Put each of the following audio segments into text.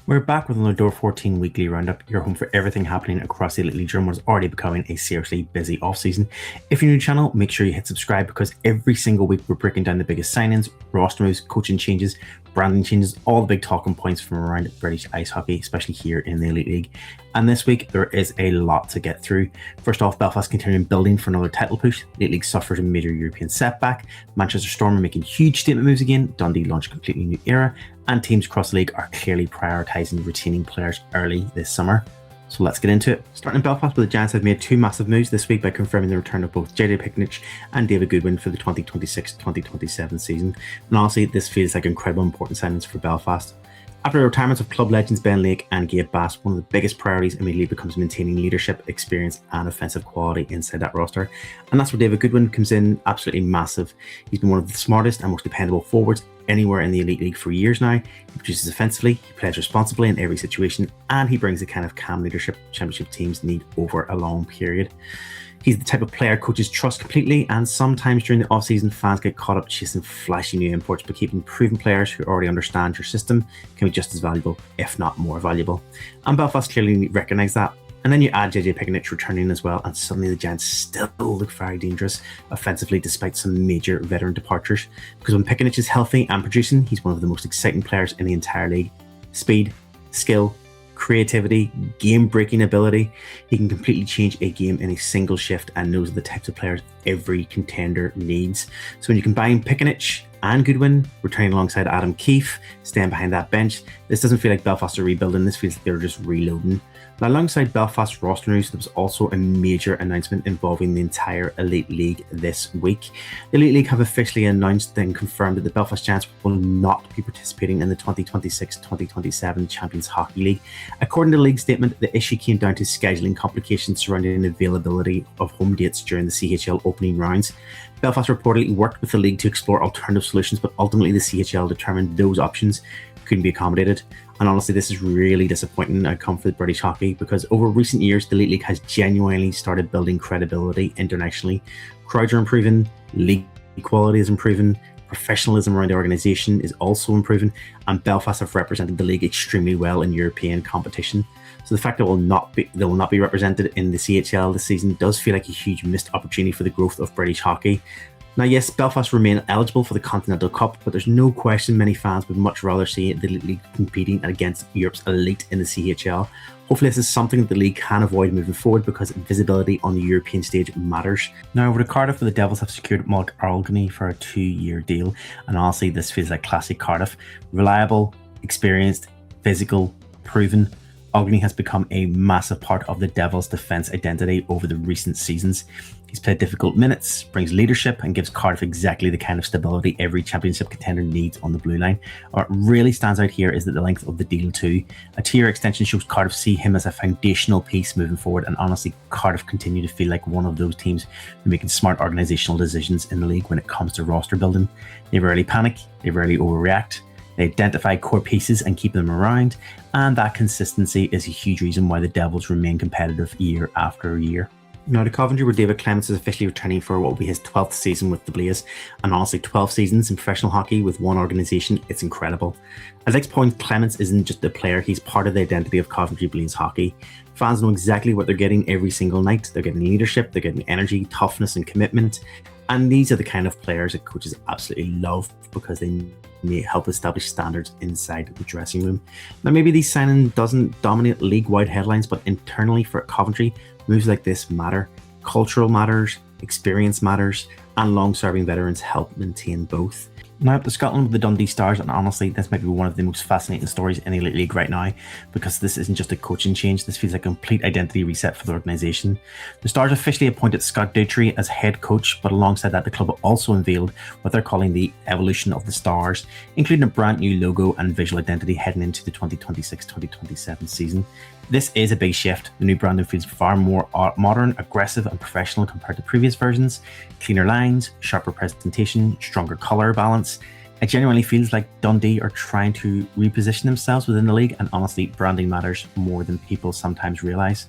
We're back with another Door 14 weekly roundup, your home for everything happening across the Elite League during what is already becoming a seriously busy off-season. If you're new to the channel, make sure you hit subscribe because every single week we're breaking down the biggest signings, roster moves, coaching changes, branding changes, all the big talking points from around British ice hockey, especially here in the Elite League. And this week there is a lot to get through. First off, Belfast continuing building for another title push. The Elite League suffers a major European setback. Manchester Storm are making huge statement moves again. Dundee launched a completely new era. And teams across the league are clearly prioritising retaining players early this summer. So let's get into it. Starting in Belfast, where the Giants have made two massive moves this week by confirming the return of both JJ Piccinich and David Goodwin for the 2026-2027 season. And honestly, this feels like incredible important signings for Belfast. After the retirements of club legends Ben Lake and Gabe Bass, one of the biggest priorities immediately becomes maintaining leadership, experience and offensive quality inside that roster. And that's where David Goodwin comes in, absolutely massive. He's been one of the smartest and most dependable forwards anywhere in the Elite League for years now. He produces offensively, he plays responsibly in every situation, and he brings the kind of calm leadership championship teams need over a long period. He's the type of player coaches trust completely, and sometimes during the off-season fans get caught up chasing flashy new imports, but keeping proven players who already understand your system can be just as valuable, if not more valuable. And Belfast clearly recognise that. And then you add JJ Piccinich returning as well, and suddenly the Giants still look very dangerous offensively despite some major veteran departures. Because when Piccinich is healthy and producing, he's one of the most exciting players in the entire league. Speed, skill, creativity, game-breaking ability. He can completely change a game in a single shift and knows the types of players every contender needs. So when you combine Piccinich and Goodwin returning alongside Adam Keefe, staying behind that bench, this doesn't feel like Belfast are rebuilding, this feels like they're just reloading. Now, alongside Belfast roster news, there was also a major announcement involving the entire Elite League this week. The Elite League have officially announced and confirmed that the Belfast Giants will not be participating in the 2026-2027 Champions Hockey League. According to the league statement, the issue came down to scheduling complications surrounding the availability of home dates during the CHL opening rounds. Belfast reportedly worked with the league to explore alternative solutions, but ultimately the CHL determined those options couldn't be accommodated. And honestly, this is really disappointing outcome for the British hockey because over recent years, the Elite League has genuinely started building credibility internationally. Crowds are improving, league quality is improving, professionalism around the organisation is also improving, and Belfast have represented the league extremely well in European competition. So the fact that they will not be represented in the CHL this season does feel like a huge missed opportunity for the growth of British hockey. Now, yes, Belfast remain eligible for the Continental Cup, but there's no question many fans would much rather see the league competing against Europe's elite in the CHL. Hopefully this is something that the league can avoid moving forward because visibility on the European stage matters. Now over to Cardiff, where the Devils have secured Mark Oligny for a 2-year deal, and honestly this feels like classic Cardiff. Reliable, experienced, physical, proven. Oligny has become a massive part of the Devils' defence identity over the recent seasons. He's played difficult minutes, brings leadership, and gives Cardiff exactly the kind of stability every championship contender needs on the blue line. What really stands out here is that the length of the deal too. A 2-year extension shows Cardiff see him as a foundational piece moving forward, and honestly, Cardiff continue to feel like one of those teams who are making smart organisational decisions in the league when it comes to roster building. They rarely panic, they rarely overreact. They identify core pieces and keep them around, and that consistency is a huge reason why the Devils remain competitive year after year. Now to Coventry, where David Clements is officially returning for what will be his 12th season with the Blaze, and honestly 12 seasons in professional hockey with one organisation, it's incredible. I'd like to point Clements isn't just a player, he's part of the identity of Coventry Blaze hockey. Fans know exactly what they're getting every single night. They're getting leadership, they're getting energy, toughness and commitment. And these are the kind of players that coaches absolutely love because they may help establish standards inside the dressing room. Now maybe this signing doesn't dominate league-wide headlines, but internally for Coventry, moves like this matter. Cultural matters, experience matters, and long-serving veterans help maintain both. Now up to Scotland with the Dundee Stars, and honestly this might be one of the most fascinating stories in the Elite League right now because this isn't just a coaching change, this feels like a complete identity reset for the organisation. The Stars officially appointed Scott Dutry as head coach, but alongside that the club also unveiled what they're calling the evolution of the Stars, including a brand new logo and visual identity heading into the 2026-2027 season. This is a big shift. The new branding feels far more modern, aggressive and professional compared to previous versions. Cleaner lines, sharper presentation, stronger colour balance. It genuinely feels like Dundee are trying to reposition themselves within the league, and honestly, branding matters more than people sometimes realise.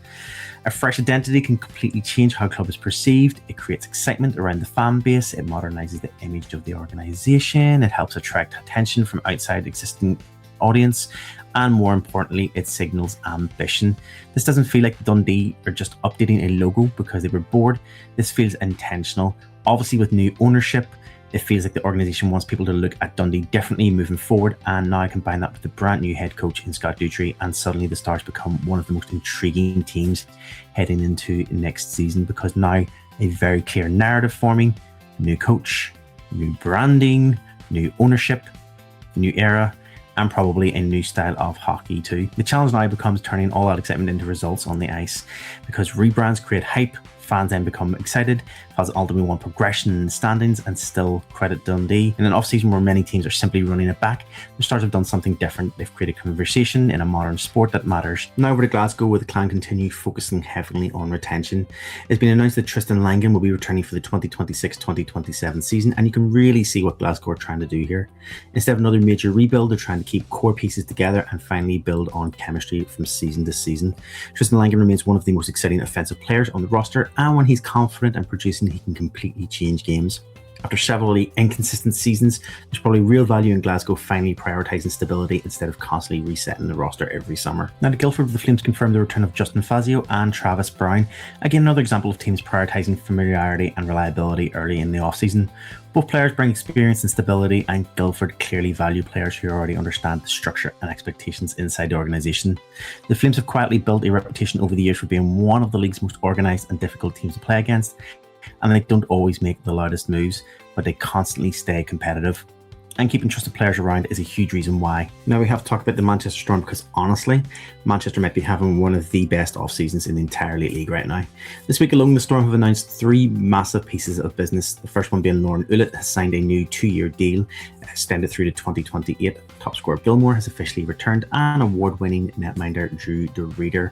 A fresh identity can completely change how a club is perceived. It creates excitement around the fan base, it modernises the image of the organisation, it helps attract attention from outside existing audience, and more importantly, it signals ambition. This doesn't feel like Dundee are just updating a logo because they were bored. This feels intentional. Obviously, with new ownership, it feels like the organisation wants people to look at Dundee differently moving forward, and now I combine that with the brand new head coach in Scott Dutry, and suddenly the Stars become one of the most intriguing teams heading into next season, because now a very clear narrative forming, new coach, new branding, new ownership, new era, and probably a new style of hockey too. The challenge now becomes turning all that excitement into results on the ice, because rebrands create hype, fans then become excited, fans ultimately want progression in the standings, and still credit Dundee. In an off-season where many teams are simply running it back, the Stars have done something different. They've created conversation in a modern sport that matters. Now over to Glasgow, where the Clan continue focusing heavily on retention. It's been announced that Tristin Langan will be returning for the 2026-2027 season, and you can really see what Glasgow are trying to do here. Instead of another major rebuild, they're trying to keep core pieces together and finally build on chemistry from season to season. Tristin Langan remains one of the most exciting offensive players on the roster, and when he's confident and producing, he can completely change games. After several inconsistent seasons, there's probably real value in Glasgow finally prioritising stability instead of constantly resetting the roster every summer. Now to Guildford, the Flames confirmed the return of Justin Fazio and Travis Brown. Again, another example of teams prioritising familiarity and reliability early in the off-season. Both players bring experience and stability, and Guildford clearly value players who already understand the structure and expectations inside the organisation. The Flames have quietly built a reputation over the years for being one of the league's most organised and difficult teams to play against, and they don't always make the loudest moves, but they constantly stay competitive. And keeping trusted players around is a huge reason why. Now we have to talk about the Manchester Storm, because honestly, Manchester might be having one of the best off seasons in the entire league right now. This week alone, the Storm have announced 3 massive pieces of business. The first one being Lauren Ullett has signed a new 2-year deal, extended through to 2028. Top scorer Gilmore has officially returned, and award-winning netminder Drew DeReader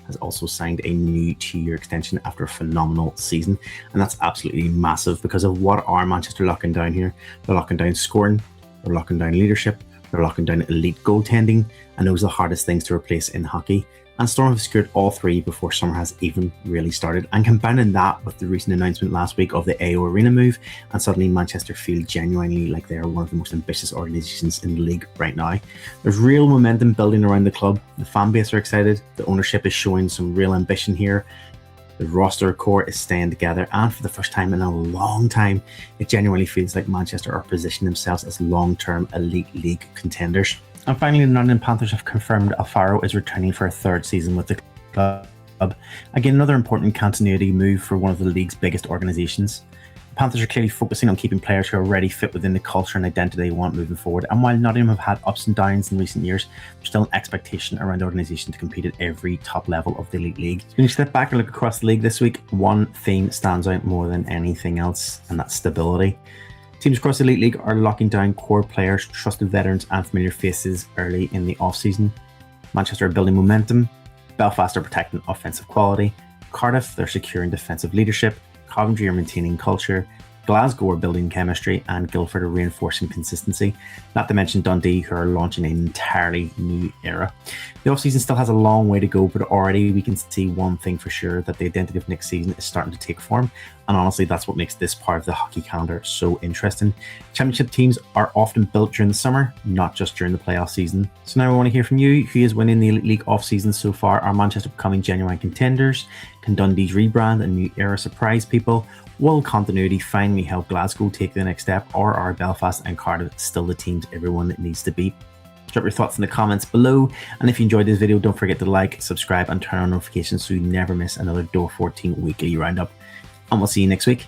has also signed a new 2-year extension after a phenomenal season, and that's absolutely massive because of what are Manchester locking down here. They're locking down scoring, they're locking down leadership, they're locking down elite goaltending, and those are the hardest things to replace in hockey. And Storm have secured all 3 before summer has even really started. And combining that with the recent announcement last week of the AO Arena move, and suddenly Manchester feel genuinely like they are one of the most ambitious organisations in the league right now. There's real momentum building around the club. The fan base are excited. The ownership is showing some real ambition here. The roster core is staying together, and for the first time in a long time, it genuinely feels like Manchester are positioning themselves as long-term elite league contenders. And finally, the Nottingham Panthers have confirmed Alfaro is returning for a 3rd season with the club. Again, another important continuity move for one of the league's biggest organisations. The Panthers are clearly focusing on keeping players who are already fit within the culture and identity they want moving forward. And while Nottingham have had ups and downs in recent years, there's still an expectation around the organisation to compete at every top level of the elite league. So when you step back and look across the league this week, one theme stands out more than anything else, and that's stability. Teams across the Elite League are locking down core players, trusted veterans, and familiar faces early in the off-season. Manchester are building momentum. Belfast are protecting offensive quality. Cardiff, they're securing defensive leadership. Coventry are maintaining culture. Glasgow are building chemistry, and Guildford are reinforcing consistency. Not to mention Dundee, who are launching an entirely new era. The off-season still has a long way to go, but already we can see one thing for sure, that the identity of next season is starting to take form. And honestly, that's what makes this part of the hockey calendar so interesting. Championship teams are often built during the summer, not just during the playoff season. So now I want to hear from you. Who is winning the Elite League off-season so far? Are Manchester becoming genuine contenders? Can Dundee's rebrand and new era surprise people? Will continuity finally help Glasgow take the next step, or are Belfast and Cardiff still the teams everyone needs to beat? Drop your thoughts in the comments below, and if you enjoyed this video, don't forget to like, subscribe, and turn on notifications so you never miss another Door 14 weekly roundup. And we'll see you next week.